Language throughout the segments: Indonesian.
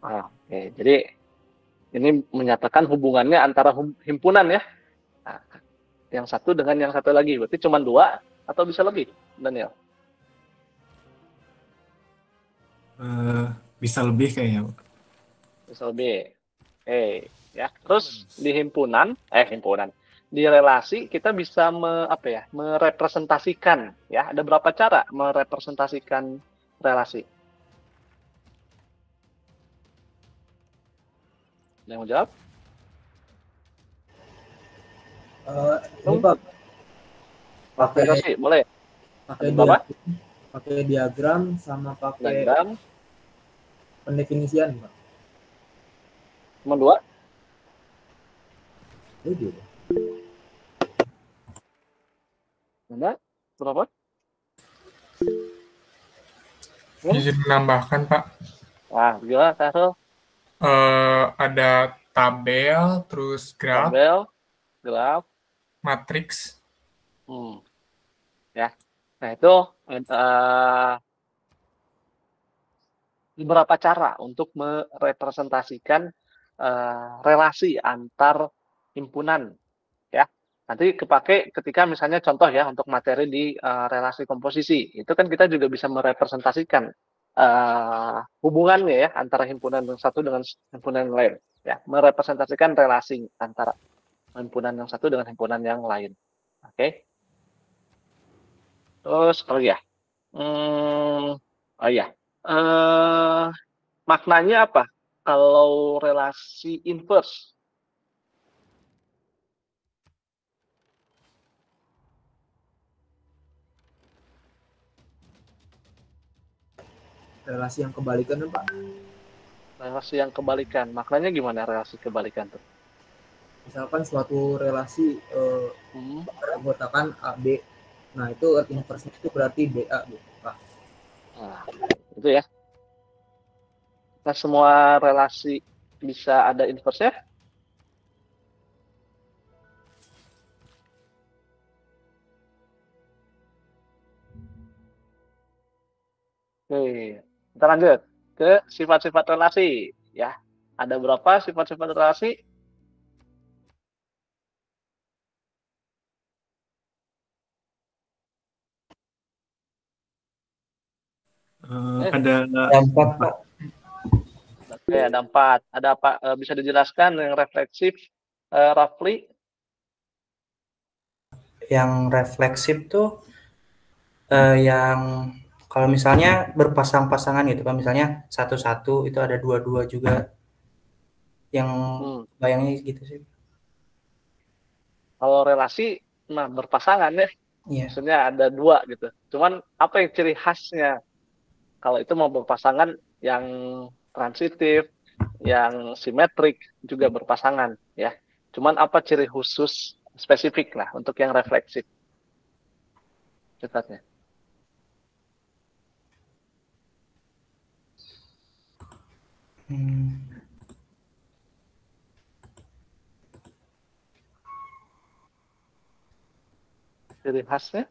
Oke, jadi ini menyatakan hubungannya antara himpunan ya. Nah, yang satu dengan yang satu lagi. Berarti cuma dua atau bisa lebih, Daniel? Eh, bisa lebih kayaknya, Pak. Bisa lebih. Oke, ya. Terus di himpunan, di relasi kita bisa apa ya, merepresentasikan ya. Ada berapa cara merepresentasikan relasi? Ada yang mau jawab? Ini Hmm? Pak, Oke, pakai Rosi, boleh. pakai Ada berapa? diagram, pakai diagram sama pakai Diagram, pendefinisian Pak. cuma dua. Itu Ada berapa? Hmm? Izin menambahkan, Pak. Nah, gila, Kak. Ada tabel, terus graf, Tabel, graf, matriks. ya. Nah, itu eh, beberapa cara untuk merepresentasikan relasi antar himpunan, ya. Nanti kepake ketika misalnya contoh ya untuk materi di relasi komposisi. Itu kan kita juga bisa merepresentasikan hubungannya ya antara himpunan yang satu dengan himpunan yang lain, ya. Merepresentasikan relasi antara himpunan yang satu dengan himpunan yang lain. Oke. Terus apa lagi ya? Oh iya. Eh, maknanya apa? Kalau relasi inverse, relasi yang kebalikan Pak. relasi yang kebalikan. Maknanya gimana relasi kebalikan tuh? Misalkan suatu relasi Hmm. beranggotakan A B. Nah, itu inverse itu berarti BA gitu, Pak. Nah, itu ya. Nah, semua relasi bisa ada inverse-nya. Oke, kita lanjut ke sifat-sifat relasi. Ya, ada berapa sifat-sifat relasi? Eh, Ada Dampak, Pak. Oke, ada empat. Ada apa? Bisa dijelaskan yang refleksif, Rafli? Yang refleksif tuh yang kalau misalnya berpasang-pasangan gitu kan, misalnya satu-satu itu ada dua-dua juga, yang Hmm. bayangnya gitu sih. Kalau relasi, nah berpasangan ya. Iya. Maksudnya ada dua gitu. Cuman apa yang ciri khasnya? Kalau itu mau berpasangan yang transitif, yang simetrik juga berpasangan ya. Cuman apa ciri khusus spesifik lah untuk yang refleksif sifatnya? Hmm. Ciri khasnya?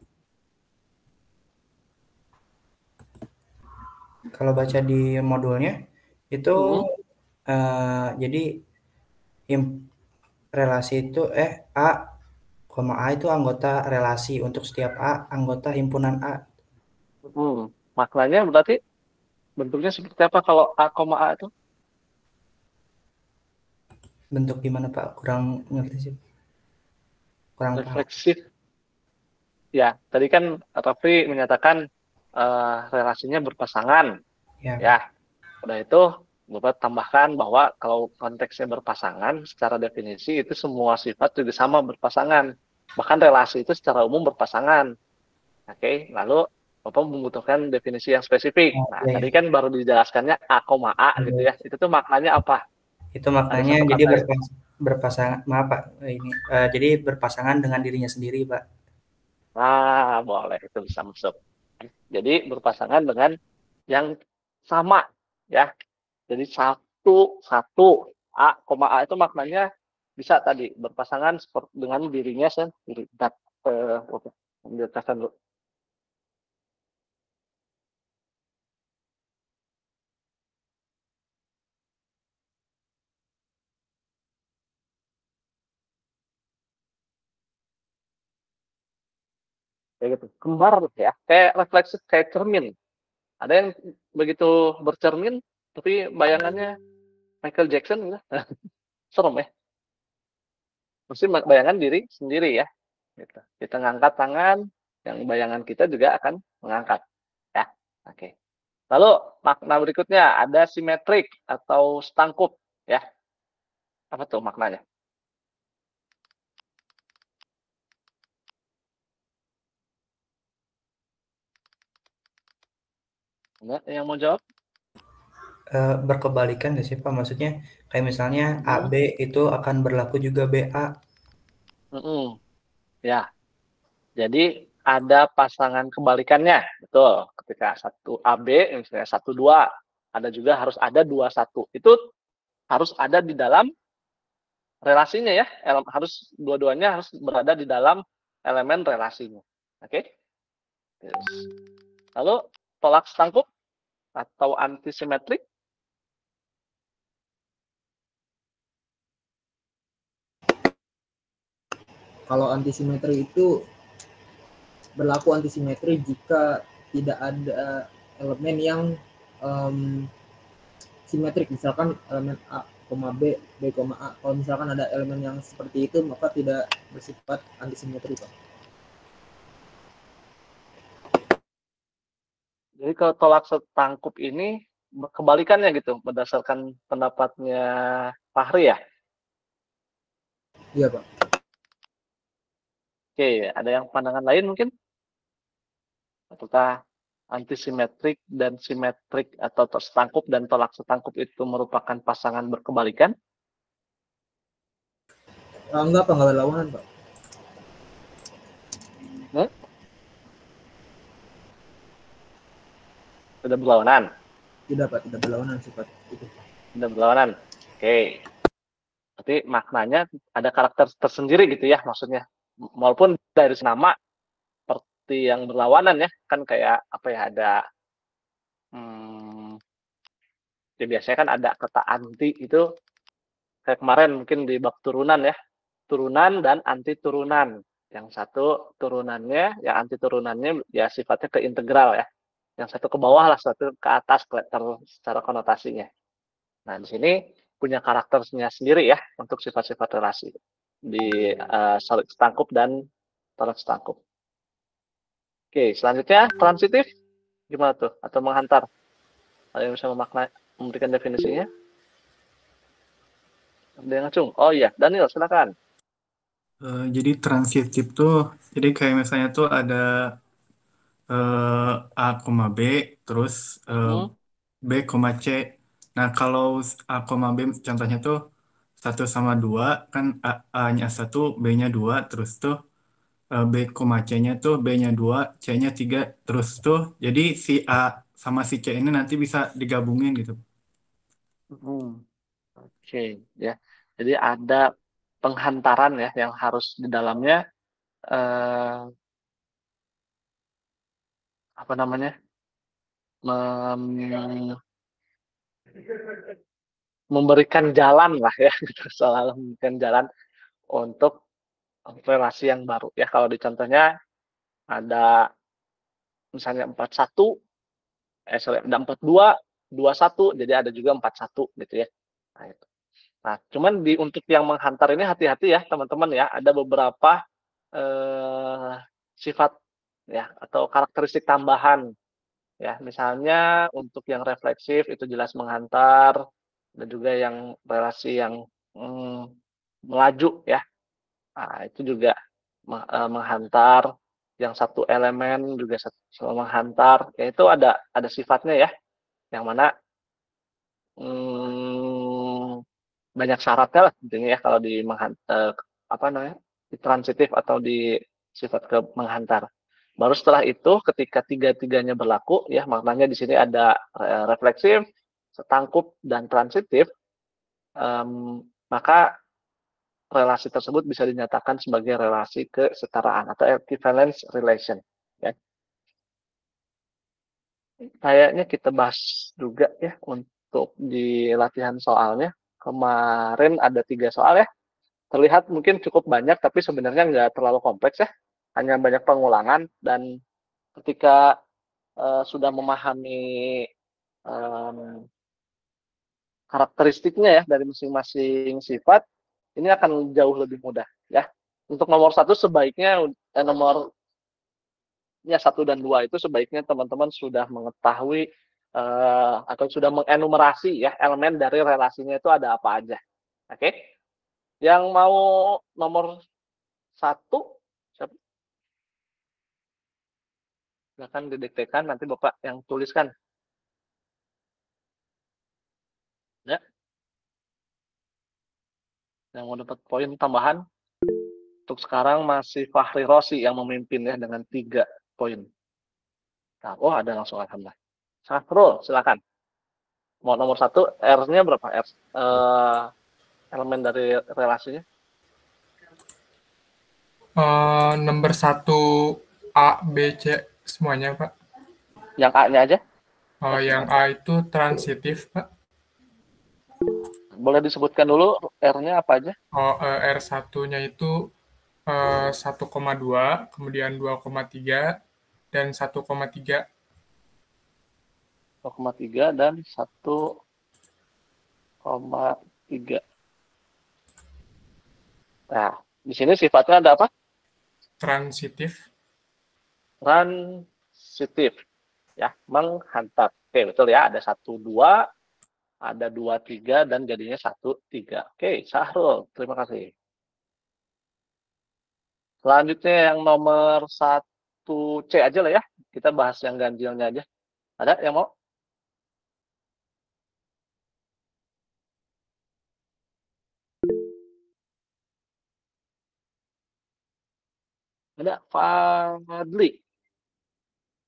Kalau baca di modulnya itu Hmm. jadi relasi itu A, A itu anggota relasi untuk setiap A anggota himpunan A. Maknanya berarti bentuknya seperti apa kalau A, A itu? Bentuk gimana Pak? Kurang ngerti sih. Kurang paham. Refleksif. Ya, tadi kan Raffi menyatakan relasinya berpasangan. Ya. Ya, udah itu Bapak tambahkan bahwa kalau konteksnya berpasangan, secara definisi itu semua sifat juga sama berpasangan. Bahkan relasi itu secara umum berpasangan. Oke, lalu Bapak membutuhkan definisi yang spesifik. Oh, Nah, iya, tadi iya. kan baru dijelaskannya A, A gitu Iya. ya. Itu tuh maknanya apa? Itu Ada maknanya satu jadi kata. berpasangan, maaf Pak, ini jadi berpasangan dengan dirinya sendiri Pak. Nah, boleh itu bisa masuk. Jadi berpasangan dengan yang sama ya. Jadi satu satu A, A itu maknanya bisa tadi berpasangan dengan dirinya sendiri. Oke, ambil dulu. kayak gitu. Kembar ya, kayak refleksi, kayak cermin. Ada yang begitu bercermin, tapi bayangannya Michael Jackson gitu. Serem ya. Mesti bayangan diri sendiri ya. Gitu. Kita ngangkat tangan, yang bayangan kita juga akan mengangkat. Ya, oke. Lalu makna berikutnya ada simetrik atau setangkup ya. Apa tuh maknanya? Ada yang mau jawab? Berkebalikan nggak sih Pak? Maksudnya kayak misalnya AB itu akan berlaku juga BA. Ya, jadi ada pasangan kebalikannya, betul. Ketika satu AB, misalnya 1, 2, ada juga harus ada 2, 1. Itu harus ada di dalam relasinya ya, harus dua-duanya harus berada di dalam elemen relasinya. Oke? Yes. Lalu tolak setangkup atau antisimetrik. Kalau antisimetri itu berlaku antisimetri jika tidak ada elemen yang simetrik, misalkan elemen A, B, B, A. Kalau misalkan ada elemen yang seperti itu, maka tidak bersifat antisimetri, Pak. Jadi kalau tolak setangkup ini kebalikannya gitu, berdasarkan pendapatnya Fahri ya? Iya, Pak. Oke, ada yang pandangan lain mungkin? Apakah antisimetrik dan simetrik atau setangkup dan tolak setangkup itu merupakan pasangan berkebalikan? Enggak, Pak. Enggak berlawanan, Pak. Tidak berlawanan? Tidak, Pak. Tidak berlawanan sifat itu. Tidak berlawanan. Oke. Berarti maknanya ada karakter tersendiri gitu ya maksudnya. Walaupun dari nama seperti yang berlawanan ya, kan kayak apa ya, ada ya biasanya kan ada kata anti itu kayak kemarin mungkin di bab turunan ya, turunan dan anti turunan. Yang satu turunannya, yang anti turunannya ya sifatnya ke integral ya. Yang satu ke bawah lah, satu ke atas secara konotasinya. Nah, di sini punya karakternya sendiri ya untuk sifat-sifat relasi di solid setangkup dan tolak setangkup. Oke, selanjutnya transitif gimana tuh? Atau menghantar? Ada yang bisa memberikan definisinya? Ada yang ngacung? Oh iya, Daniel silakan. Jadi transitif tuh, jadi kayak misalnya tuh ada A, B, terus B, C. Nah, kalau A, B contohnya tuh 1 sama 2, kan A-nya 1, B-nya 2, terus tuh B, C-nya tuh B-nya 2, C-nya 3, terus tuh jadi si A sama si C ini nanti bisa digabungin gitu. Oke, ya. Jadi ada penghantaran ya yang harus di dalamnya apa namanya? Memberikan jalan lah ya, soal memberikan jalan untuk relasi yang baru ya. Kalau di contohnya ada misalnya 41, ada 42, 21, jadi ada juga 41 gitu ya. Nah, itu. Nah, cuman untuk yang menghantar ini hati-hati ya teman-teman ya. Ada beberapa sifat ya atau karakteristik tambahan ya. Misalnya untuk yang refleksif itu jelas menghantar, dan juga yang relasi yang melaju ya. Nah, itu juga menghantar. Yang satu elemen juga menghantar. Ya itu ada sifatnya ya. Yang mana banyak syaratnya lah intinya ya kalau di apa namanya, di transitif atau di sifat ke menghantar. Baru setelah itu ketika tiga-tiganya berlaku ya, maknanya di sini ada refleksif, setangkup dan transitif, maka relasi tersebut bisa dinyatakan sebagai relasi kesetaraan atau equivalence relation ya. Kayaknya kita bahas juga ya untuk di latihan soalnya. Kemarin ada 3 soal ya. Terlihat mungkin cukup banyak, tapi sebenarnya nggak terlalu kompleks ya. hanya banyak pengulangan, dan ketika sudah memahami karakteristiknya ya dari masing-masing sifat, ini akan jauh lebih mudah ya. Untuk nomor 1 sebaiknya nomor ya 1 dan 2 itu sebaiknya teman-teman sudah mengetahui atau sudah mengenumerasi ya elemen dari relasinya itu ada apa aja. Oke? Yang mau nomor 1 siapa? Silakan didiktekan, nanti Bapak yang tuliskan. Ya. Yang mau dapat poin tambahan, untuk sekarang masih Fahri Rosi yang memimpin ya dengan 3 poin. Nah, oh ada langsung alhamdulillah. Safrul, silakan. Mau nomor 1, R-nya berapa? R, elemen dari relasinya? Nomor 1 A, B, C semuanya, Pak. Yang A-nya aja? Yang A itu transitif, Pak. Boleh disebutkan dulu R-nya apa aja? R1-nya itu 1,2, kemudian 2,3, dan 1,3. 2,3 dan 1,3. Nah, di sini sifatnya ada apa? Transitif. Transitif. Ya, menghantar. Oke, betul ya. Ada 1, 2, ada 2, 3, dan jadinya 1, 3. Oke, Sahrul, terima kasih. Selanjutnya yang nomor 1C aja lah ya. Kita bahas yang ganjilnya aja. Ada yang mau? Ada Fadli.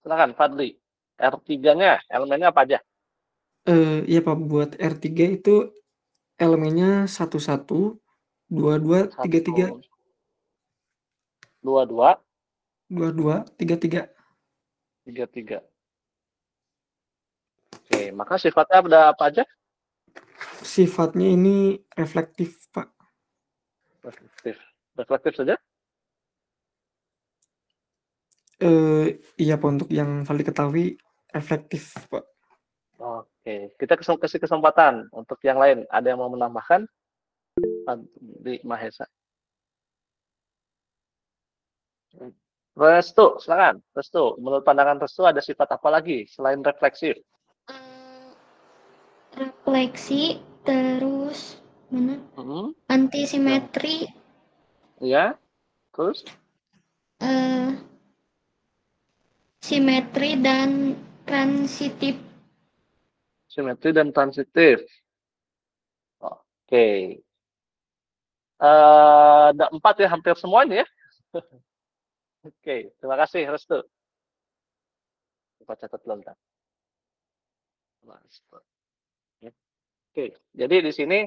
Silakan Fadli. R3-nya elemennya apa aja? Iya Pak, buat R3 itu elemennya 11, 22, 33, 1, 2, 2, 22, 33. 3, 3. Oke, maka sifatnya ada apa aja? Sifatnya ini reflektif, Pak. Reflektif. Reflektif saja? Iya Pak, untuk yang paling diketahui reflektif, Pak. Oke, kita kasih kesempatan untuk yang lain. Ada yang mau menambahkan? Di Mahesa. Restu, silakan. Restu, menurut pandangan Restu ada sifat apa lagi selain refleksif? Refleksi, terus mana? Hmm, Antisimetri, ya, terus simetri dan transitif. simetri dan transitif. Oke. Ada 4 ya, hampir semuanya ya. Oke, terima kasih Restu. Kita catat dulu ntar. Oke, jadi di sini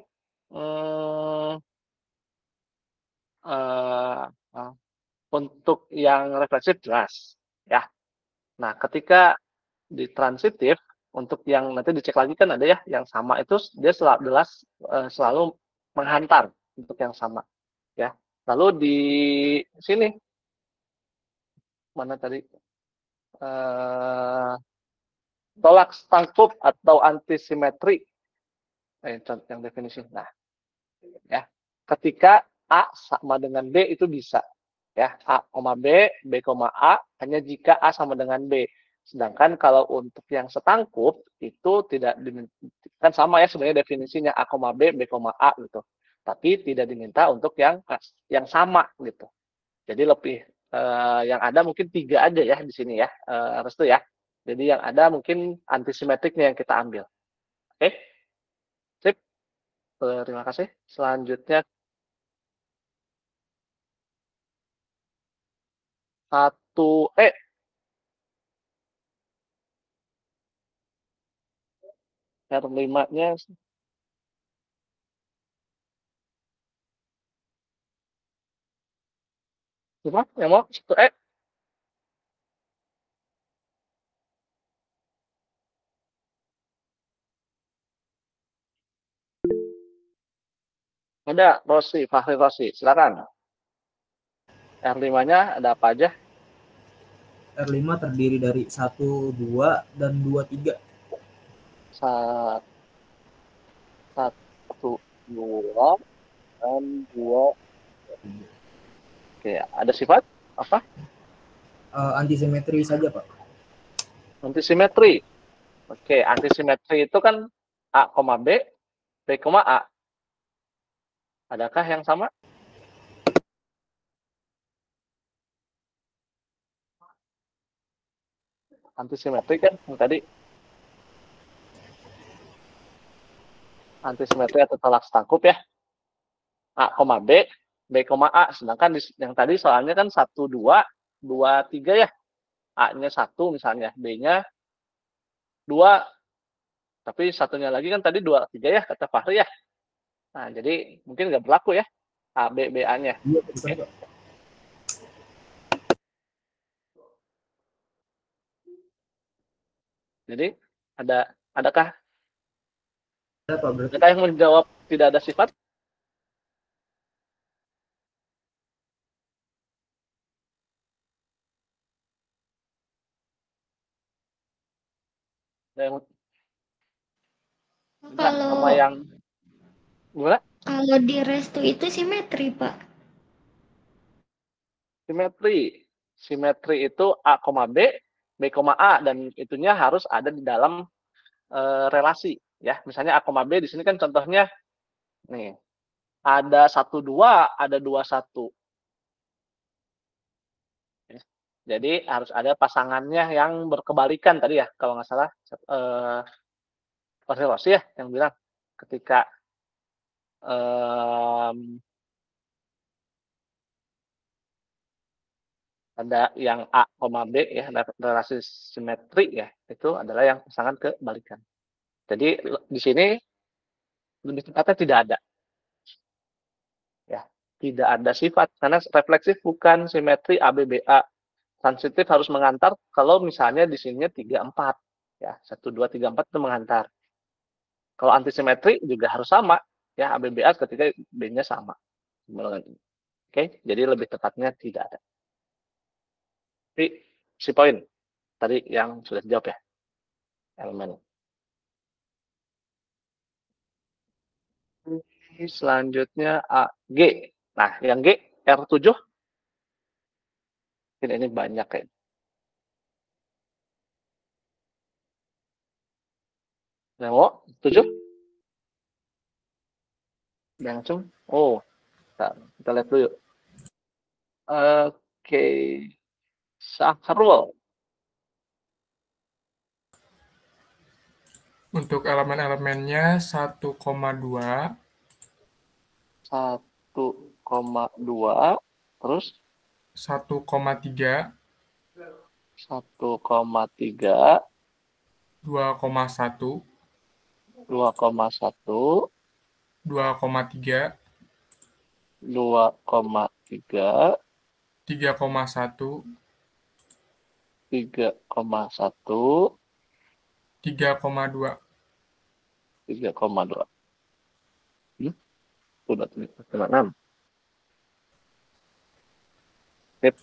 untuk yang refleksif jelas ya. Nah, ketika di transitif, untuk yang nanti dicek lagi kan ada ya, yang sama itu dia selalu menghantar untuk yang sama ya. Lalu di sini mana tadi tolak sangkup atau antisimetri yang definisi. Nah, ya ketika A sama dengan B itu bisa ya, A, B, B, A hanya jika A sama dengan B. Sedangkan kalau untuk yang setangkup itu tidak kan sama ya sebenarnya definisinya A, B, B, A gitu. Tapi tidak diminta untuk yang sama gitu. Jadi lebih yang ada mungkin 3 aja ya di sini ya, Restu ya. Jadi yang ada mungkin antisimetriknya yang kita ambil. Oke. Sip. Terima kasih. Selanjutnya 1E. R5-nya siapa yang mau? 1E. Ada Rosi, Fahri Rosi, silakan. R5-nya ada apa aja? R5 terdiri dari 1, 2, dan 2, 3. 1, 2, dan 2. Oke, ada sifat apa? Antisimetri saja, Pak. Antisimetri. Oke, antisimetri itu kan A, B, B, A. Adakah yang sama? Antisimetri kan yang tadi. Antisimetri atau tolak setangkup ya. A, B, B, A. Sedangkan yang tadi soalnya kan 1, 2, 2, 3 ya. A-nya 1 misalnya, B-nya 2. Tapi satunya lagi kan tadi 2, 3 ya, kata Fahri ya. Nah, jadi mungkin nggak berlaku ya. A, B, B, A-nya. Iya, bukan, Pak. Jadi adakah Ada, Pak, berarti. yang menjawab tidak ada sifat? Yang enggak, sama Kalau yang gimana? kalau di restu itu simetri, Pak. Simetri. Simetri itu A, B, B, A, dan itunya harus ada di dalam relasi ya. Misalnya A, B di sini kan contohnya nih. Ada 1, 2, ada 2, 1. Jadi harus ada pasangannya yang berkebalikan tadi ya, kalau nggak salah Rossi ya yang bilang ketika ada yang A, B ya, relasi simetri ya, itu adalah yang pasangan kebalikan. Jadi di sini lebih tepatnya tidak ada. Ya, tidak ada sifat karena refleksif bukan simetri ABBA. Transitif harus mengantar kalau misalnya di sininya 3, 4. Ya, 1, 2, 3, 4 itu mengantar. Kalau antisimetri juga harus sama. Ya, ABBA ketika B-nya sama. Oke, jadi lebih tepatnya tidak ada. Tapi si poin tadi yang sudah dijawab ya. Elemen. Selanjutnya A, G. Nah, yang G, R7. Ini banyak ya. Nemo, 7. Langsung. Oh, kita lihat dulu yuk. Oke. Sahrul. Untuk elemen-elemennya 1,2, 1,2, terus 1,3, 1,3, 2,1, 2,1, 2,3, 2,3, 3,1, 3,1, 3,2. 3,2. Sudah 6. Sip.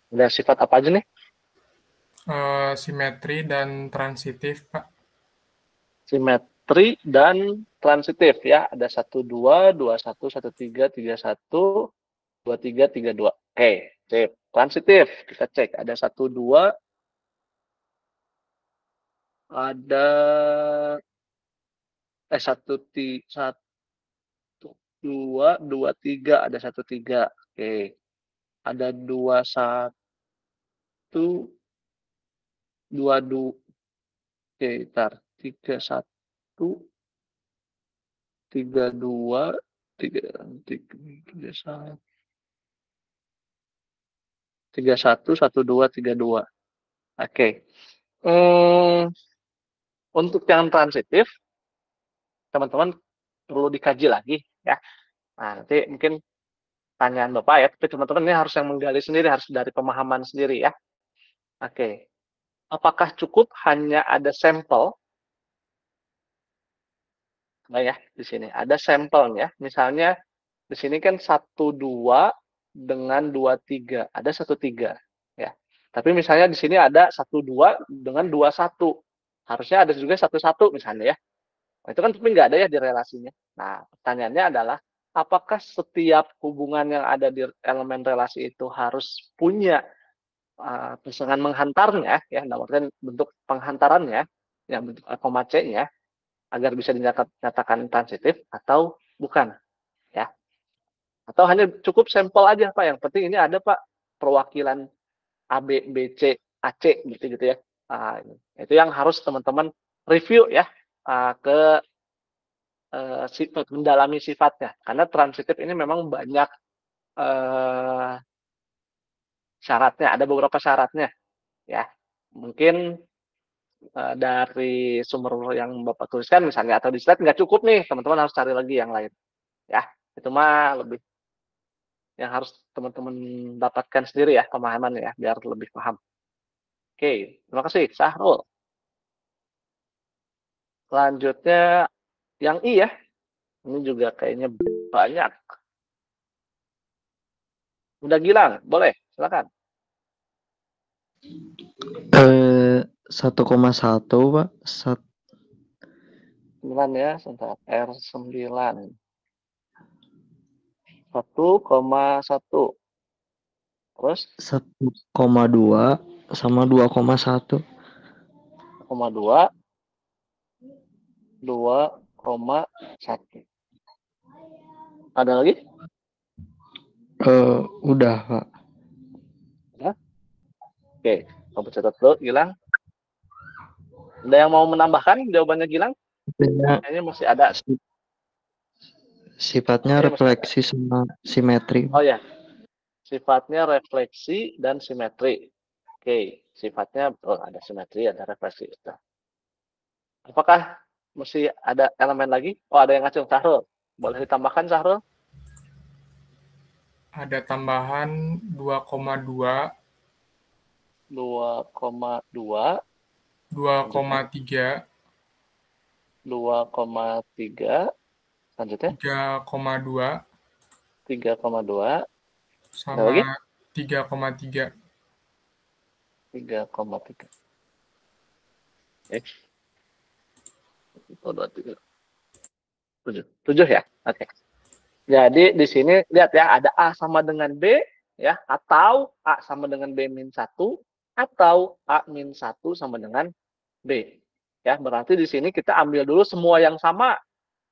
Ada sifat apa aja nih? Simetri dan transitif, Pak. Simetri dan transitif ya. Ada 1, 2, 2, 1, 1, 3, 3, 1, 2, 3, 3, 2. Oke, sip. Transitif, kita cek. Ada 1, 2, ada 1, 2, 2, 3, ada 1, 3. Oke. Ada 2, 1, 2, 2. Oke, ntar. 3, 1, 3, 2, 3, 1. 3, 1, 1, 2, 3, 2. Oke. Untuk yang transitif, teman-teman perlu dikaji lagi ya. Nah, nanti mungkin tanyaan Bapak ya, tapi teman-teman ini harus yang menggali sendiri, harus dari pemahaman sendiri ya. Oke. Apakah cukup hanya ada sampel? Nah ya, di sini ada sampelnya. Misalnya di sini kan 1, 2, dengan 23. Ada 13 ya. Tapi misalnya di sini ada 12 dengan 21. Harusnya ada juga 11 misalnya ya. Nah, itu kan tapi nggak ada ya di relasinya. Nah, pertanyaannya adalah apakah setiap hubungan yang ada di elemen relasi itu harus punya pasangan menghantarnya ya, dalam bentuk penghantarannya yang bentuk A, C-nya agar bisa dinyatakan transitif atau bukan ya. Atau hanya cukup sampel aja Pak, yang penting ini ada Pak perwakilan A, B, B, C, A, C gitu ya. Itu yang harus teman-teman review ya ke mendalami sifatnya, karena transitif ini memang banyak syaratnya, ada beberapa syaratnya ya. Mungkin dari sumber yang Bapak tuliskan misalnya atau di slide nggak cukup nih, teman-teman harus cari lagi yang lain ya. Itu mah lebih yang harus teman-teman dapatkan sendiri ya pemahamannya ya, biar lebih paham. Oke, terima kasih Sahrul. Selanjutnya yang I ya, ini juga kayaknya banyak. Udah Gilang, boleh, silakan. 1,1 Pak. 9 ya, sebentar. R9. 1,1. Terus 1,2 sama 2,1. 1,2, 2,1. Ada lagi? Udah Pak. Ya? Oke, kamu catat dulu, Gilang. Ada yang mau menambahkan jawabannya Gilang? Kayaknya masih ada. Sifatnya refleksi sama simetri. Oh ya, sifatnya refleksi dan simetri. Oke, sifatnya ada simetri, ada refleksi. Apakah masih ada elemen lagi? Oh, ada yang ngacung, Sahrul. Boleh ditambahkan, Sahrul? Ada tambahan 2,2, 2,2, 2,3, 2,3, selanjutnya 3,2, 3,2, sama lagi? 3,3. 3,3. X. 7. 7 ya? Oke. Jadi di sini lihat ya, ada A sama dengan B ya, atau A sama dengan B-1, atau A-1 sama dengan B. Ya, berarti di sini kita ambil dulu semua yang sama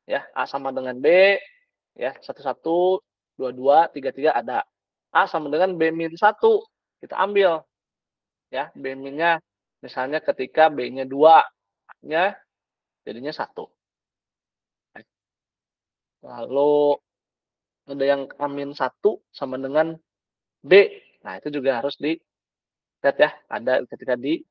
ya, A sama dengan B ya, 11, 22, 33 ada. A sama dengan B-1 kita ambil ya, B-nya misalnya ketika B-nya 2, A-nya jadinya 1. Lalu ada yang A-1 sama dengan B. Nah, itu juga harus dilihat ya. Ada ketika di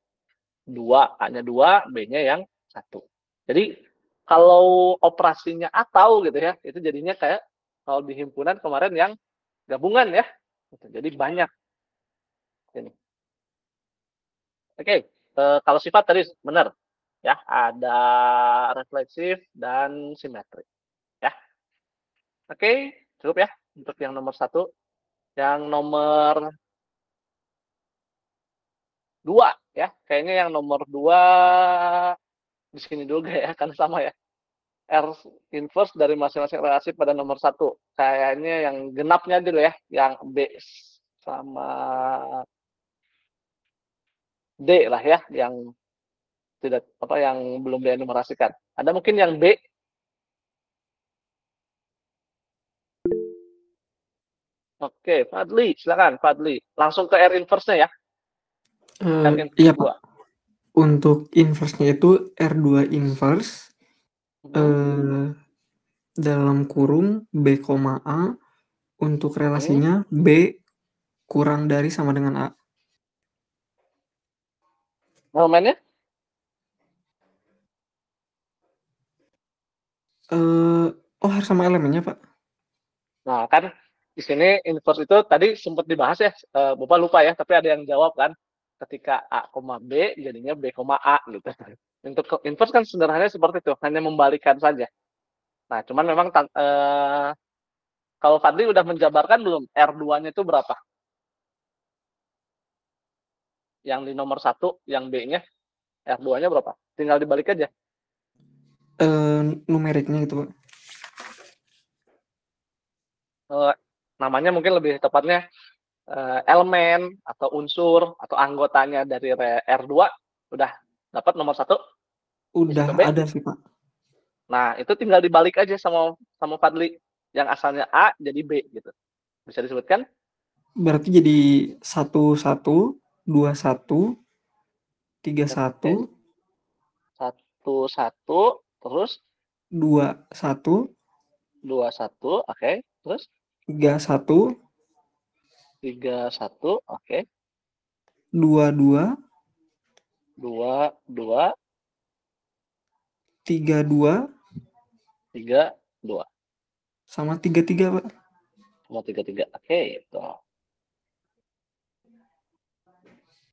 2, A-nya 2, B-nya yang 1. Jadi, kalau operasinya atau gitu ya, itu jadinya kayak kalau di himpunan kemarin yang gabungan ya. Jadi banyak. Ini. Oke, kalau sifat tadi benar. Ya, ada refleksif dan simetri. Ya. Oke, cukup ya untuk yang nomor 1. Yang nomor 2 ya, kayaknya yang nomor 2 di sini juga ya, kan sama ya. R inverse dari masing-masing relasi pada nomor 1. Kayaknya yang genapnya dulu ya, yang B sama D lah ya, yang tidak yang belum dienumerasikan. Ada mungkin yang B. Oke, Fadli, silakan Fadli. Langsung ke R inverse-nya ya. Iya Pak. Untuk inverse-nya itu R2 inverse dalam kurung B, A untuk relasinya B kurang dari sama dengan A. Elemennya? Harus sama elemennya Pak. Nah, kan di sini inverse itu tadi sempat dibahas ya, Bapak lupa ya, tapi ada yang jawab kan, ketika A, B jadinya B, A gitu. Untuk inverse kan sederhananya seperti itu, hanya membalikan saja. Nah, cuman memang Kalau Fadli udah menjabarkan belum? R2-nya itu berapa? Yang di nomor 1, yang B-nya, R2-nya berapa? Tinggal dibalik aja. Numeriknya gitu, Pak. Namanya mungkin lebih tepatnya elemen atau unsur atau anggotanya dari R2 udah dapat nomor 1. Udah B. ada sih, Pak. Nah, itu tinggal dibalik aja sama Fadli. Yang asalnya A jadi B gitu. Bisa disebutkan? Berarti jadi 11, 21, 31, 1, terus 21, 21, oke. Terus 31, 31, oke. 22, 22, 32, 32. sama 33, Pak. Sama 33. Oke, itu.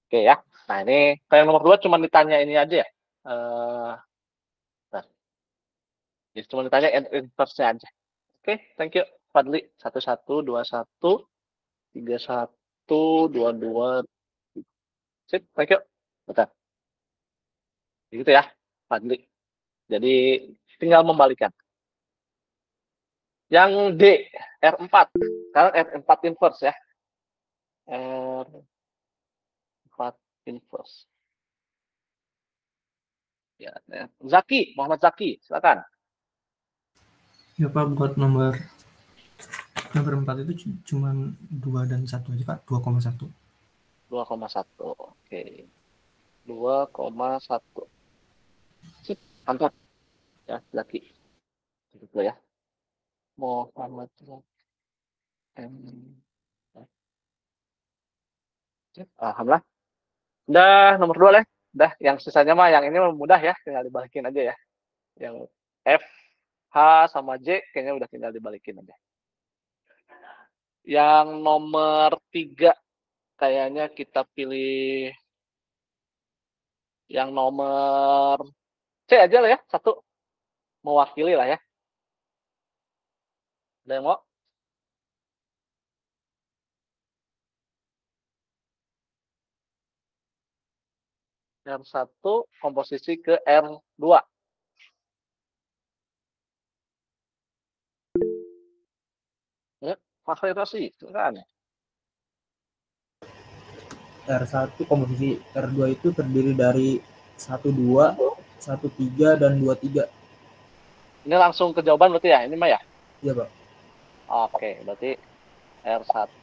Oke ya. Nah, ini yang nomor 2 cuma ditanya ini aja ya. Jadi cuma ditanya inverse-nya aja. Oke, thank you Fadli. 11, 21, 31, 22. Sip, thank you. Betul. Gitu ya, Fadli. Jadi tinggal membalikan. Yang D, R4. Sekarang R4 inverse ya. R4 inverse. Ya, Zaki, Muhammad Zaki, silakan. Ya Pak, buat nomor 4 itu cuma 2 dan 1 aja Pak, 2,1. 2,1, oke. 2,1. Sip, mantap. Ya, Zaki. Gitu ya. Muhammad Zaki. Alhamdulillah. Udah nomor 2 lah. Udah, yang sisanya mah yang ini mudah ya, tinggal dibalikin aja ya. Yang F, H sama J kayaknya udah tinggal dibalikin aja. Yang nomor 3 kayaknya kita pilih yang nomor C aja lah ya, 1. Mewakili lah ya. Ada yang mau? R1 komposisi ke R2. Ya, akselerasi, kan? R1 komposisi R2 itu terdiri dari 12, 13, dan 23. Ini langsung ke jawaban berarti ya, ini mah ya? Iya, Pak. Oke, berarti R1,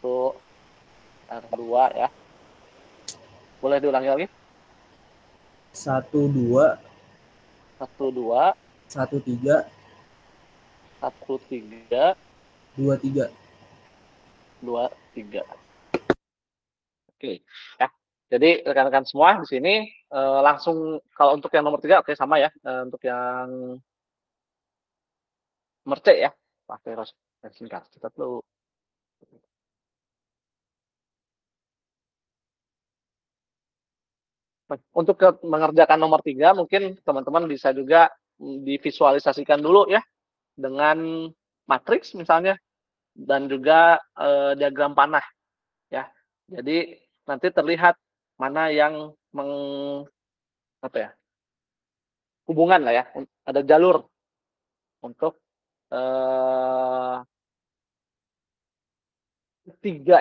R2 ya. Boleh diulangi lagi? 12, 12, 13, 13, 23. 23. Oke, ya. Jadi rekan-rekan semua di sini langsung kalau untuk yang nomor 3 oke sama ya. Untuk yang nomor C ya. Pakai singkat. Kita dulu. Untuk mengerjakan nomor 3 mungkin teman-teman bisa juga divisualisasikan dulu ya dengan matriks misalnya dan juga diagram panah ya. Jadi nanti terlihat mana yang hubungan lah ya, ada jalur untuk 3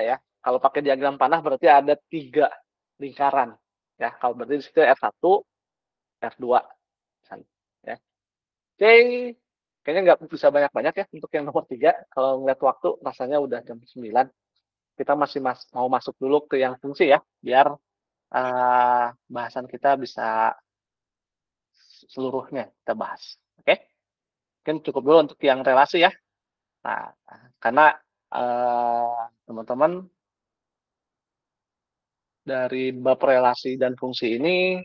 ya. Kalau pakai diagram panah berarti ada 3 lingkaran ya. Kalau berarti di situ R1, R2 ya. Oke, kayaknya nggak bisa banyak-banyak ya untuk yang nomor 3. Kalau ngeliat waktu rasanya udah jam 9. Kita masih mau masuk dulu ke yang fungsi ya, biar bahasan kita bisa seluruhnya kita bahas. Oke? Mungkin cukup dulu untuk yang relasi ya. Nah, karena teman-teman dari bab relasi dan fungsi ini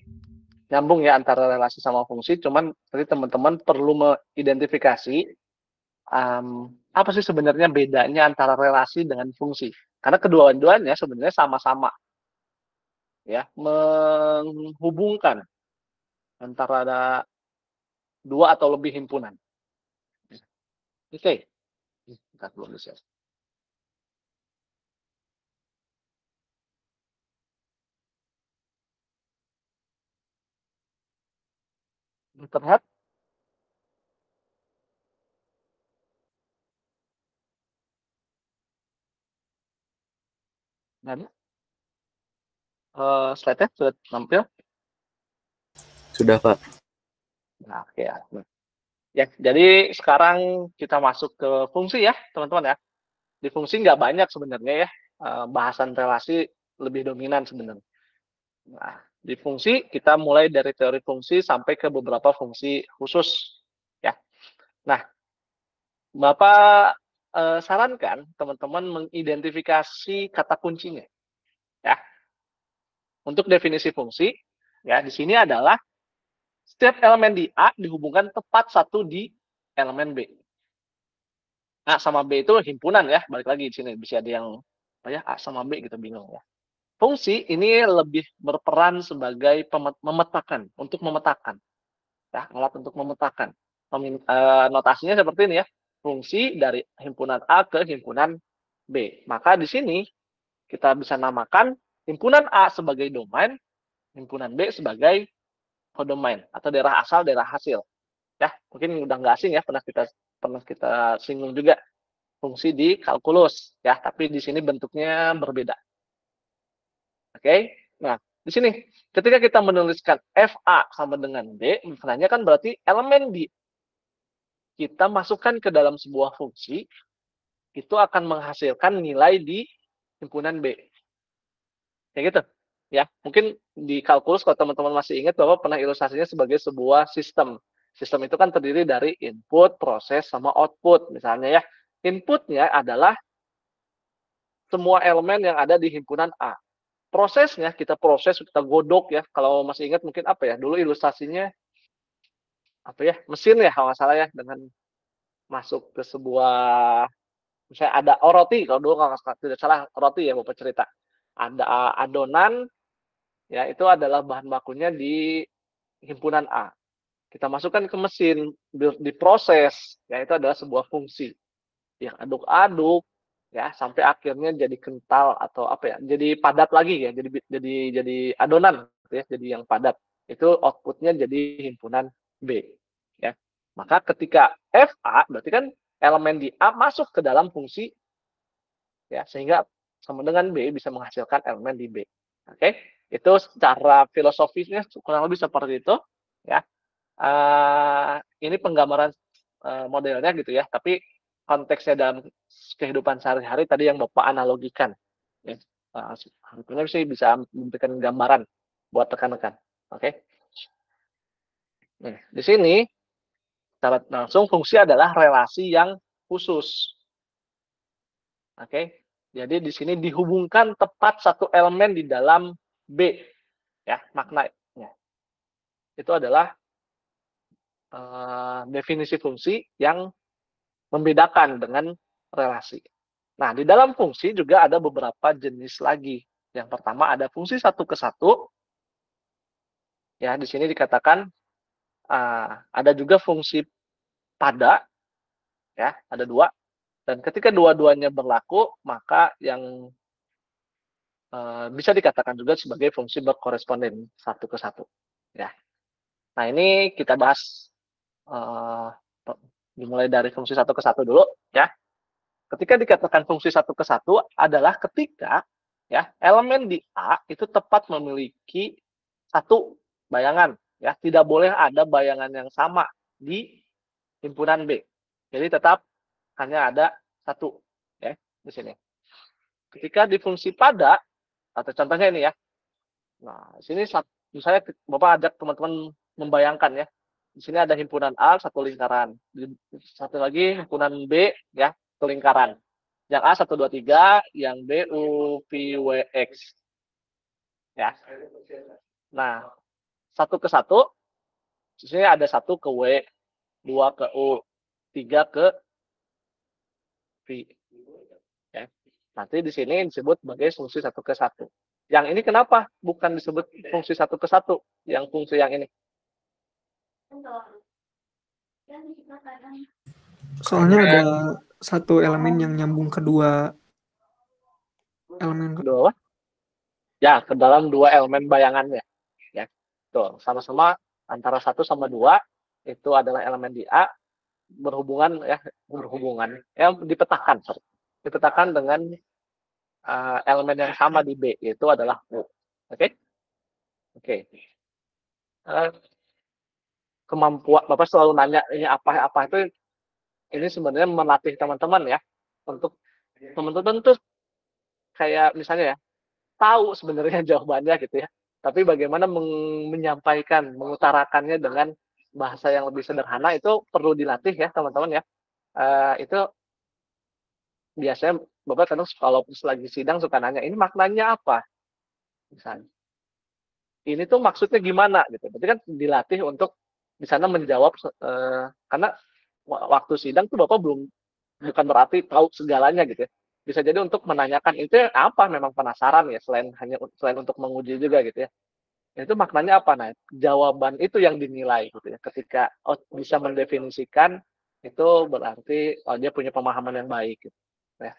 nyambung ya antara relasi sama fungsi, cuman tadi teman-teman perlu mengidentifikasi apa sih sebenarnya bedanya antara relasi dengan fungsi. Karena kedua-duanya sebenarnya sama-sama ya menghubungkan antara ada 2 atau lebih himpunan. Oke. Kita belum bisa. Terlihat? Dan slide-nya sudah tampil? Sudah, Pak. Nah, oke ya. Ya, jadi sekarang kita masuk ke fungsi ya, teman-teman ya. Di fungsi nggak banyak sebenarnya ya, bahasan relasi lebih dominan sebenarnya. Nah, di fungsi kita mulai dari teori fungsi sampai ke beberapa fungsi khusus ya. Nah, Bapak sarankan teman-teman mengidentifikasi kata kuncinya ya. Untuk definisi fungsi ya di sini adalah setiap elemen di A dihubungkan tepat satu di elemen B. A sama B itu himpunan ya, balik lagi di sini bisa ada yang apa ya A sama B gitu bingung ya. Fungsi ini lebih berperan sebagai memetakan, untuk memetakan. Ya, alat untuk memetakan. Notasinya seperti ini ya. Fungsi dari himpunan A ke himpunan B. Maka di sini kita bisa namakan himpunan A sebagai domain, himpunan B sebagai kodomain atau daerah asal, daerah hasil. Ya, mungkin udah nggak asing ya, pernah kita singgung juga fungsi di kalkulus ya, tapi di sini bentuknya berbeda. Oke. Nah, di sini ketika kita menuliskan FA sama dengan B, maknanya kan berarti elemen di kita masukkan ke dalam sebuah fungsi, itu akan menghasilkan nilai di himpunan B. Kayak gitu. Ya, mungkin di kalkulus kalau teman-teman masih ingat bahwa pernah ilustrasinya sebagai sebuah sistem. Sistem itu kan terdiri dari input, proses, sama output. Misalnya ya, inputnya adalah semua elemen yang ada di himpunan A. Prosesnya kita proses, kita godok ya. Kalau masih ingat mungkin apa ya, dulu ilustrasinya apa ya, mesin ya kalau nggak salah ya, dengan masuk ke sebuah, misalnya ada roti, kalau dulu kalau tidak salah roti ya Bapak cerita. Ada adonan, ya itu adalah bahan bakunya di himpunan A. Kita masukkan ke mesin, diproses, ya itu adalah sebuah fungsi. Yang aduk-aduk, ya sampai akhirnya jadi kental atau apa ya, jadi padat lagi ya, jadi adonan, gitu ya, jadi yang padat. Itu outputnya jadi himpunan B. Ya, maka ketika FA berarti kan elemen di A masuk ke dalam fungsi, ya sehingga sama dengan B bisa menghasilkan elemen di B. Oke, itu secara filosofisnya kurang lebih seperti itu. Ya, ini penggambaran modelnya gitu ya, tapi konteksnya dalam kehidupan sehari-hari tadi yang Bapak analogikan. Ya. Sebetulnya bisa memberikan gambaran buat rekan-rekan. Oke. Nah, di sini secara langsung fungsi adalah relasi yang khusus. Oke. Jadi di sini dihubungkan tepat satu elemen di dalam B. Ya, maknanya. Itu adalah definisi fungsi yang membedakan dengan relasi. Nah, di dalam fungsi juga ada beberapa jenis lagi. Yang pertama ada fungsi satu ke satu. Ya, di sini dikatakan ada juga fungsi pada. Ya, ada dua. Dan ketika dua-duanya berlaku, maka yang bisa dikatakan juga sebagai fungsi berkoresponden satu ke satu. Ya. Nah, ini kita bahas dimulai dari fungsi satu ke satu dulu. Ya. Ketika dikatakan fungsi satu ke satu adalah ketika ya elemen di A itu tepat memiliki satu bayangan, ya tidak boleh ada bayangan yang sama di himpunan B. Jadi tetap hanya ada satu, ya di sini. Ketika di fungsi pada atau contohnya ini ya, nah di sini misalnya Bapak ajak teman-teman membayangkan ya, di sini ada himpunan A satu lingkaran, satu lagi himpunan B ya lingkaran. Yang A 1, 2, 3, yang B U, P, W, X. Ya. Nah, satu ke satu, di sini ada 1 ke W, 2 ke U, 3 ke P. Ya. Nanti di sini disebut sebagai fungsi 1 ke 1. Yang ini kenapa bukan disebut fungsi 1 ke 1, yang fungsi yang ini? Soalnya ada satu elemen yang nyambung kedua elemen. Kedua? Ya, ke dalam dua elemen bayangannya. Ya, tuh sama-sama antara 1 sama 2 itu adalah elemen di A, berhubungan dipetakan dengan elemen yang sama di B, yaitu adalah U. Oke? Kemampuan Bapak selalu nanya ini apa itu, ini sebenarnya melatih teman-teman ya, untuk teman-teman tuh kayak misalnya ya, tahu sebenarnya jawabannya gitu ya, tapi bagaimana menyampaikan, mengutarakannya dengan bahasa yang lebih sederhana itu perlu dilatih ya teman-teman ya. Itu biasanya Bapak kadang kalau lagi sidang suka nanya, ini maknanya apa? Misalnya. Ini tuh maksudnya gimana gitu. Berarti kan dilatih untuk di sana menjawab karena waktu sidang tuh Bapak bukan berarti tahu segalanya gitu ya. Bisa jadi untuk menanyakan itu apa, memang penasaran ya, selain untuk menguji juga gitu ya. Itu maknanya apa? Nah, jawaban itu yang dinilai gitu ya. Ketika bisa mendefinisikan itu berarti dia punya pemahaman yang baik gitu. Ya.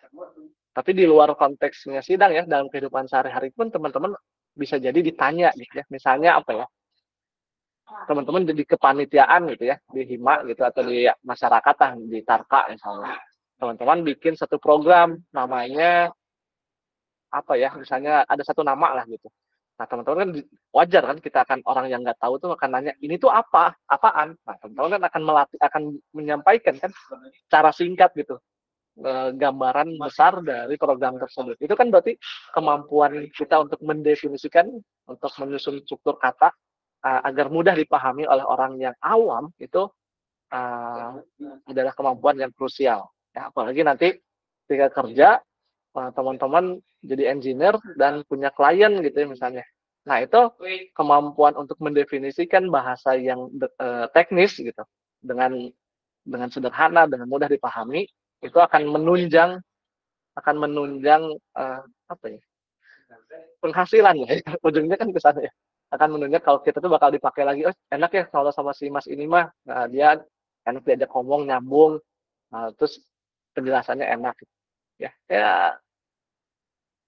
Tapi di luar konteksnya sidang ya, dalam kehidupan sehari-hari pun teman-teman bisa jadi ditanya gitu ya. Misalnya apa ya? Teman-teman jadi kepanitiaan gitu ya, di Hima gitu atau di masyarakat di Tarka misalnya. Teman-teman bikin satu program namanya apa ya? Misalnya ada satu nama lah gitu. Nah, teman-teman kan wajar kan kita akan orang yang nggak tahu tuh akan nanya, ini tuh apaan? Nah, teman-teman kan akan menyampaikan kan cara singkat gitu. Gambaran besar dari program tersebut. Itu kan berarti kemampuan kita untuk mendefinisikan, untuk menyusun struktur kata agar mudah dipahami oleh orang yang awam itu adalah kemampuan yang krusial. Ya, apalagi nanti ketika kerja teman-teman jadi engineer dan punya klien gitu ya misalnya. Nah, itu kemampuan untuk mendefinisikan bahasa yang teknis gitu dengan sederhana, dengan mudah dipahami, itu akan menunjang apa ya, penghasilan ya. Ujungnya kan ke sana ya, akan menunjang kalau kita tuh bakal dipakai lagi. Enak ya kalau sama si mas ini mah, dia enak diajak ngomong, nyambung, terus penjelasannya enak ya.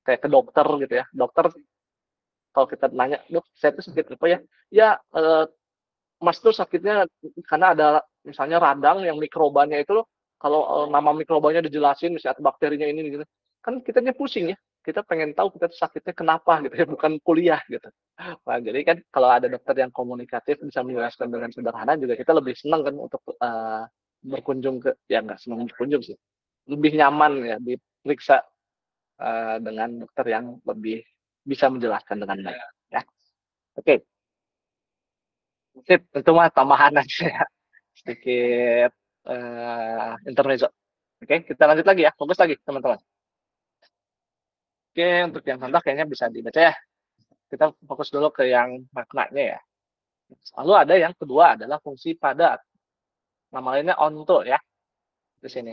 Kayak ke dokter gitu ya, dokter kalau kita nanya, dok saya tuh sakit apa ya, mas tuh sakitnya karena ada misalnya radang yang mikrobanya itu loh, kalau nama mikrobanya dijelasin misalnya bakterinya ini gitu, kan kitanya pusing ya, kita pengen tahu kita tuh sakitnya kenapa gitu ya, bukan kuliah gitu. Nah, jadi kan kalau ada dokter yang komunikatif bisa menjelaskan dengan sederhana juga kita lebih senang kan untuk berkunjung ya nggak senang berkunjung sih, lebih nyaman ya diperiksa dengan dokter yang lebih bisa menjelaskan dengan baik ya. Oke. Sip, itu mah tambahan aja ya. Sedikit intermezzo. Oke, kita lanjut lagi ya. Fokus lagi, teman-teman. Oke, untuk yang contoh kayaknya bisa dibaca ya. Kita fokus dulu ke yang maknanya ya. Lalu ada yang kedua adalah fungsi pada. Nama lainnya onto ya. Di sini.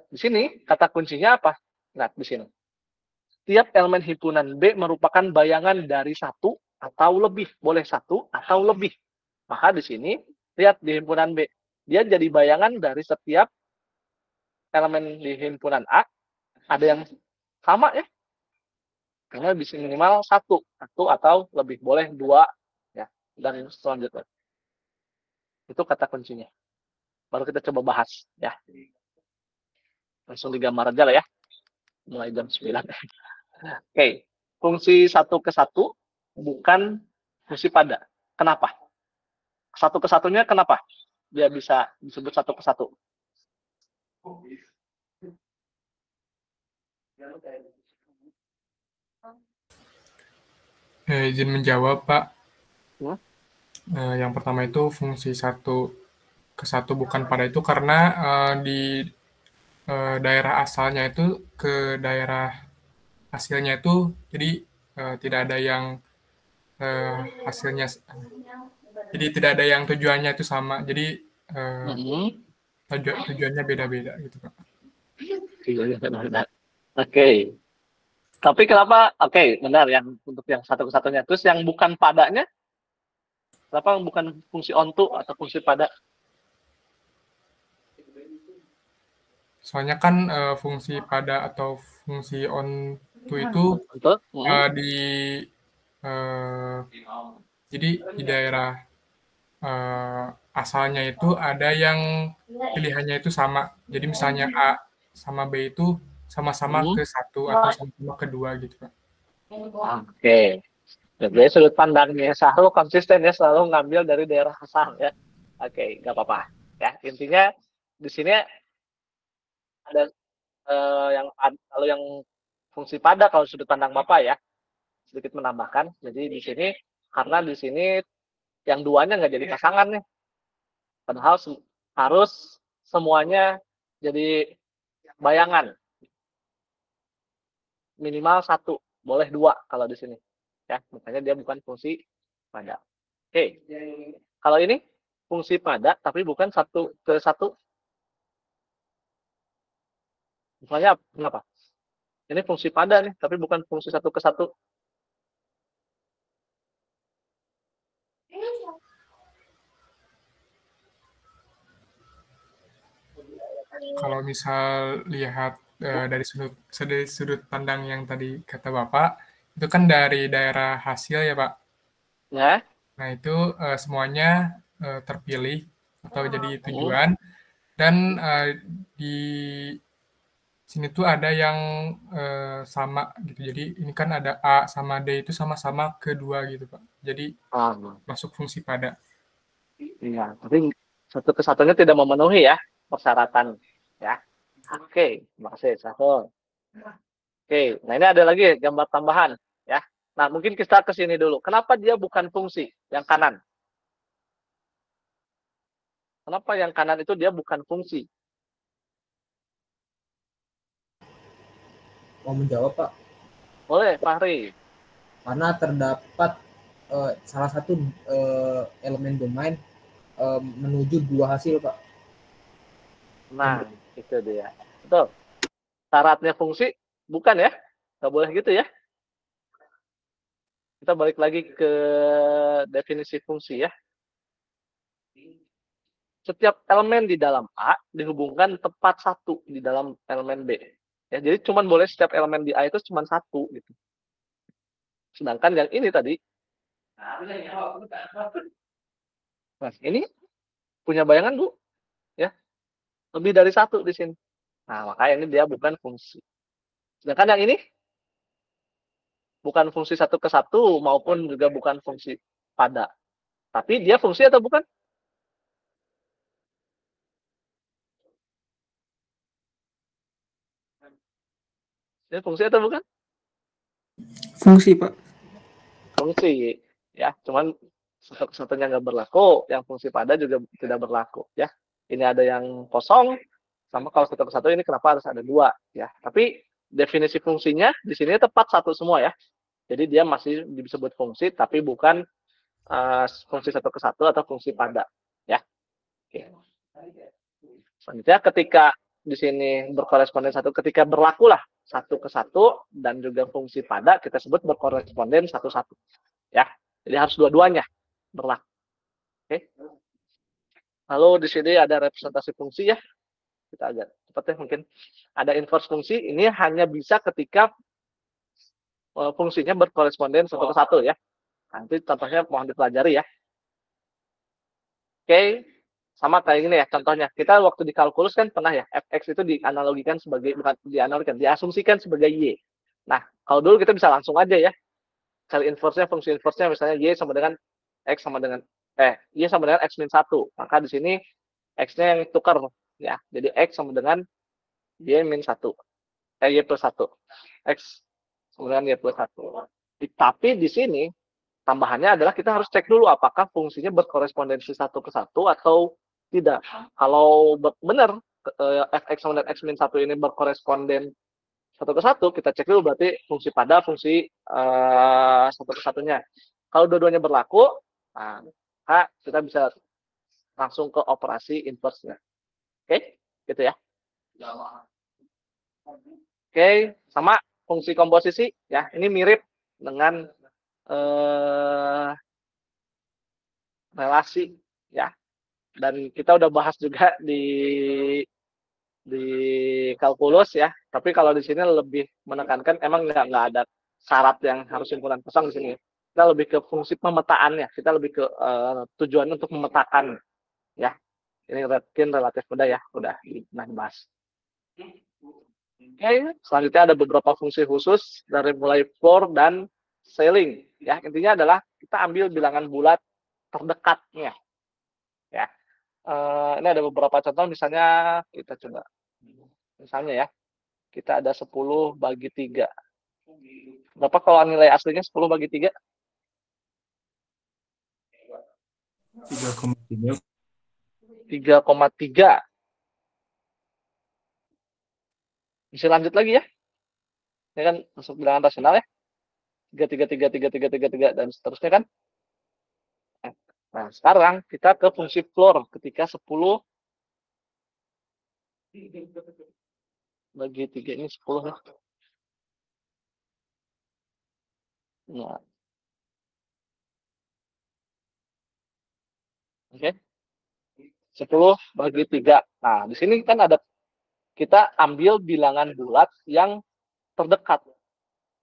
Di sini kata kuncinya apa? Nah, di sini. Setiap elemen himpunan B merupakan bayangan dari satu atau lebih. Boleh satu atau lebih. Maka di sini, lihat di himpunan B. Dia jadi bayangan dari setiap elemen di himpunan A. Ada yang sama ya. Karena bisa minimal satu atau lebih. Boleh dua. Ya, dan selanjutnya. Itu kata kuncinya. Baru kita coba bahas. Ya. Langsung digambar aja lah ya. Mulai jam 9. Oke, fungsi satu ke satu bukan fungsi pada. Kenapa? Satu ke satunya kenapa dia bisa disebut satu ke satu? Izin menjawab, Pak. Yang pertama itu fungsi satu ke satu bukan pada itu karena di daerah asalnya itu ke daerah hasilnya itu jadi tidak ada yang hasilnya, jadi tidak ada yang tujuannya itu sama, jadi tujuannya beda-beda gitu Pak. Oke. Tapi kenapa? Oke, benar yang untuk yang satu ke satunya. Terus yang bukan padanya, kenapa bukan fungsi onto atau fungsi pada? Soalnya kan fungsi pada atau fungsi onto itu jadi di daerah asalnya itu ada yang pilihannya itu sama. Jadi misalnya A sama B itu sama-sama ke 1 atau sama-sama ke 2 gitu, Pak. Oke. Jadi sudut pandangnya Syahrul konsisten ya, selalu ngambil dari daerah asal ya. Oke, nggak apa-apa. Ya, intinya di sini ada kalau yang fungsi pada kalau sudut pandang Bapak ya, sedikit menambahkan. Jadi di sini karena di sini yang duanya nggak jadi pasangan nih. Padahal harus semuanya jadi bayangan. Minimal 1, boleh 2 kalau di sini. Ya, makanya dia bukan fungsi pada. Oke. Kalau ini fungsi pada tapi bukan 1 ke 1. Misalnya kenapa? Ini fungsi pada nih, tapi bukan fungsi 1 ke 1. Kalau misal lihat dari sudut pandang yang tadi kata Bapak, itu kan dari daerah hasil ya, Pak. Ya. Nah, itu semuanya terpilih atau jadi tujuan dan di sini tuh ada yang sama gitu. Jadi ini kan ada A sama D itu sama-sama kedua gitu, Pak. Jadi masuk fungsi pada. Iya, tapi 1 ke 1-nya tidak memenuhi ya persyaratan ya. Oke, makasih Syahrul. Oke, nah ini ada lagi gambar tambahan ya. Nah, mungkin kita ke sini dulu. Kenapa dia bukan fungsi yang kanan? Kenapa yang kanan itu dia bukan fungsi? Mau menjawab, Pak? Boleh, Fahri. Karena terdapat salah satu elemen domain menuju 2 hasil, Pak. Nah, itu dia. Betul. Syaratnya fungsi bukan ya? Nggak boleh gitu ya. Kita balik lagi ke definisi fungsi ya. Setiap elemen di dalam A dihubungkan tepat 1 di dalam elemen B. Ya, jadi cuman boleh setiap elemen di A itu cuma 1 gitu. Sedangkan yang ini tadi, nah ini punya bayangan Bu, ya lebih dari 1 di sini. Nah makanya ini dia bukan fungsi. Sedangkan yang ini bukan fungsi 1 ke 1 maupun juga bukan fungsi pada. Tapi dia fungsi atau bukan? Dia fungsi atau bukan? Fungsi, Pak. Fungsi, ya. Cuman 1 ke 1-nya nggak berlaku, yang fungsi pada juga tidak berlaku, ya. Ini ada yang kosong, sama kalau 1 ke 1 ini kenapa harus ada 2, ya. Tapi definisi fungsinya di sini tepat 1 semua ya. Jadi dia masih disebut fungsi, tapi bukan fungsi 1 ke 1 atau fungsi pada, ya. Oke. Selanjutnya ketika di sini berkoresponden 1, ketika berlakulah 1 ke 1 dan juga fungsi pada kita sebut berkoresponden 1-1. Ya. Jadi harus dua-duanya berlaku. Oke. Lalu di sini ada representasi fungsi ya. Kita agak cepat ya mungkin. Ada inverse fungsi, ini hanya bisa ketika fungsinya berkoresponden 1 ke 1 ya. Nanti contohnya mohon dipelajari ya. Oke. Sama kayak gini ya contohnya. Kita waktu di kalkulus kan pernah ya, fx itu dianalogikan sebagai, bukan dianalogikan, diasumsikan sebagai y. Nah, kalau dulu kita bisa langsung aja ya. Cari inverse-nya, fungsi inverse-nya misalnya y sama dengan x sama dengan y sama dengan x min 1. Maka di sini x-nya yang tukar ya. Jadi x sama dengan y min 1. Y plus 1. X sama dengan y plus 1. Tapi di sini tambahannya adalah kita harus cek dulu apakah fungsinya berkorespondensi 1 ke 1 atau tidak. Kalau benar fx sama dengan x min 1 ini berkoresponden 1 ke 1, kita cek dulu berarti fungsi pada fungsi 1 ke 1-nya. Kalau dua-duanya berlaku, nah, kita bisa langsung ke operasi inverse-nya. Oke, gitu ya. Oke, sama fungsi komposisi ya. Ini mirip dengan relasi ya. Dan kita udah bahas juga di kalkulus ya. Tapi kalau di sini lebih menekankan emang nggak ada syarat yang harus simpulan kosong di sini. Kita lebih ke fungsi pemetaannya. Kita lebih ke tujuan untuk memetakan Ya, ini mungkin relatif mudah ya, udah pernah dibahas. Oke, selanjutnya ada beberapa fungsi khusus dari mulai floor dan ceiling. Ya, intinya adalah kita ambil bilangan bulat terdekatnya. Ya, ini ada beberapa contoh, misalnya kita coba. Misalnya ya, kita ada 10 bagi 3. Berapa kalau nilai aslinya 10 bagi 3? 3,3. 3,3. Bisa lanjut lagi ya. Ini kan masuk bilangan rasional ya. 3, dan seterusnya kan. Nah, sekarang kita ke fungsi floor ketika 10 bagi 3 ini 10 ya. Nah. Oke. 10 bagi 3. Nah, di sini kan ada, kita ambil bilangan bulat yang terdekat.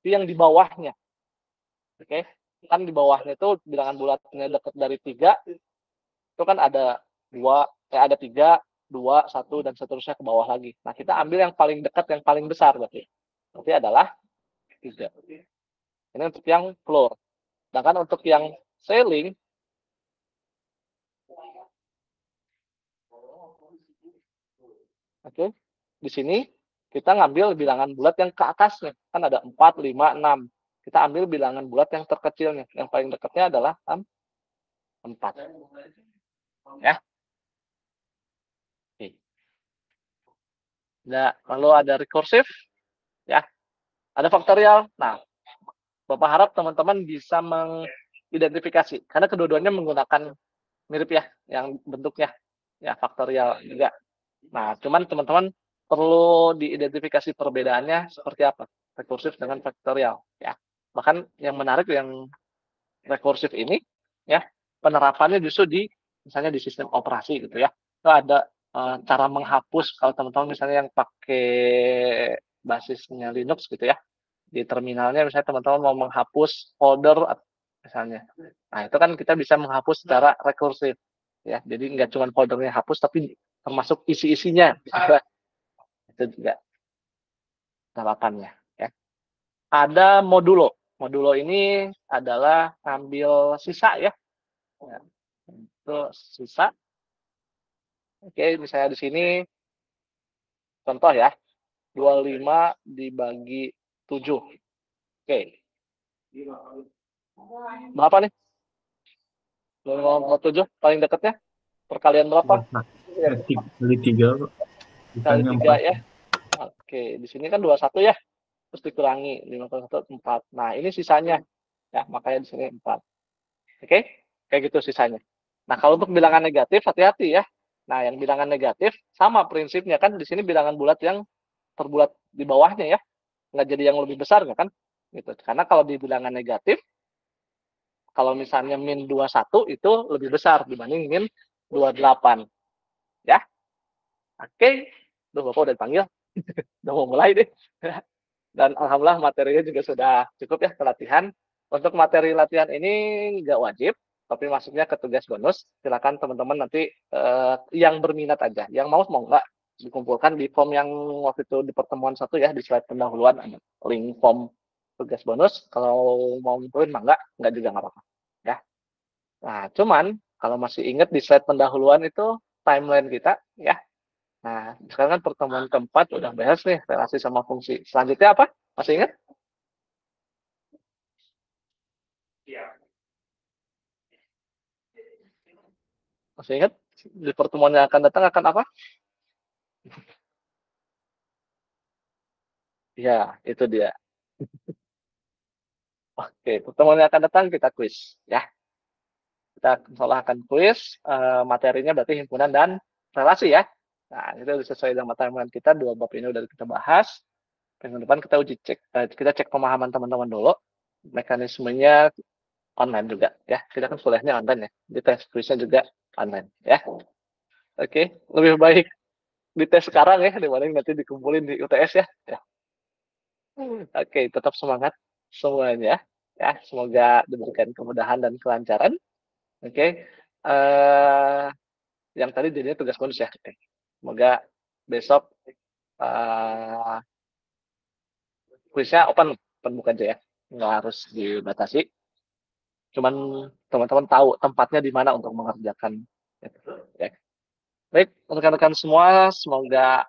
Itu yang di bawahnya. Oke. Kan di bawahnya itu bilangan bulatnya dekat dari 3. Itu kan ada 2, ada 3, 2, 1, dan seterusnya ke bawah lagi. Nah, kita ambil yang paling dekat, yang paling besar berarti. Berarti adalah 3. Ini untuk yang floor. Sedangkan untuk yang ceiling, oke, di sini kita ngambil bilangan bulat yang ke atasnya. Kan ada 4, 5, 6. Kita ambil bilangan bulat yang terkecilnya. Yang paling dekatnya adalah 4. Ya. Oke. Nah, lalu ada rekursif. Ya. Ada faktorial. Nah, Bapak harap teman-teman bisa mengidentifikasi. Karena kedua-duanya menggunakan mirip ya, yang bentuknya. Ya, faktorial juga. Nah, cuman teman-teman perlu diidentifikasi perbedaannya seperti apa. Rekursif dengan faktorial. Ya. Bahkan yang menarik yang rekursif ini, ya, penerapannya justru di, misalnya di sistem operasi gitu ya. Itu ada cara menghapus, kalau teman-teman misalnya yang pakai basisnya Linux gitu ya, di terminalnya misalnya teman-teman mau menghapus folder misalnya. Nah, itu kan kita bisa menghapus secara rekursif ya. Jadi nggak cuma foldernya hapus tapi termasuk isi-isinya. Itu juga penerapannya ya. Ada modulo. Modulo ini adalah ambil sisa ya. Itu sisa. Oke, misalnya di sini contoh ya. 25 dibagi 7. Oke. Berapa nih? 25,7 paling dekatnya? Perkalian berapa? Kali 3. Kali 3 ya. Oke, di sini kan 21 ya. Terus dikurangi 5,1 4. Nah, ini sisanya. Ya, makanya di sini 4. Oke? Kayak gitu sisanya. Nah, kalau untuk bilangan negatif hati-hati ya. Nah, yang bilangan negatif sama prinsipnya kan, di sini bilangan bulat yang terbulat di bawahnya ya. Nggak jadi yang lebih besar nggak kan? Gitu. Karena kalau di bilangan negatif, kalau misalnya min 21 itu lebih besar dibanding min 28. Ya. Oke. Duh, Bapak udah dipanggil. Udah mau mulai deh. Dan alhamdulillah materinya juga sudah cukup ya pelatihan. Untuk materi latihan ini nggak wajib, tapi masuknya ke tugas bonus. Silakan teman-teman nanti yang berminat aja. Yang mau nggak dikumpulkan di form yang waktu itu di pertemuan 1 ya, di slide pendahuluan ada link form tugas bonus. Kalau mau ngumpulin mah nggak juga nggak apa-apa. Ya. Nah, cuman kalau masih ingat di slide pendahuluan itu timeline kita ya. Nah, sekarang kan pertemuan keempat udah bahas nih relasi sama fungsi. Selanjutnya apa? Masih ingat? Masih ingat? Di pertemuan yang akan datang akan apa? Ya, itu dia. Oke, pertemuan yang akan datang kita kuis. Ya, kita insyaallah akan kuis. Materinya berarti himpunan dan relasi ya. Nah, itu sesuai dengan timeline kita. 2 bab ini udah kita bahas. Minggu depan kita uji cek, kita cek pemahaman teman-teman dulu. Mekanismenya online juga ya. Kita kan kuliahnya online ya. Di tes kuisnya juga online ya. Oke, lebih baik di tes sekarang ya dibanding nanti dikumpulin di UTS ya. Oke, tetap semangat semuanya ya. Semoga diberikan kemudahan dan kelancaran. Oke. yang tadi jadinya tugas bonus ya. Semoga besok kuisnya open book aja ya, nggak harus dibatasi. Cuman teman-teman tahu tempatnya di mana untuk mengerjakan. Ya. Baik, rekan-rekan semua, semoga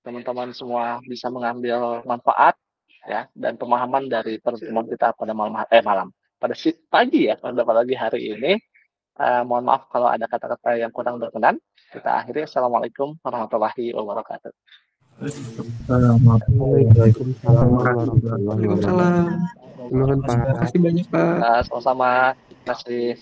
teman-teman semua bisa mengambil manfaat ya dan pemahaman dari pertemuan kita pada pada pagi ya, pada pagi hari ini. Mohon maaf kalau ada kata-kata yang kurang berkenan. Kita akhiri. Assalamualaikum warahmatullahi wabarakatuh. Waalaikumsalam. Terima kasih, Pak. Terima kasih banyak Pak. Sama-sama. Terima kasih.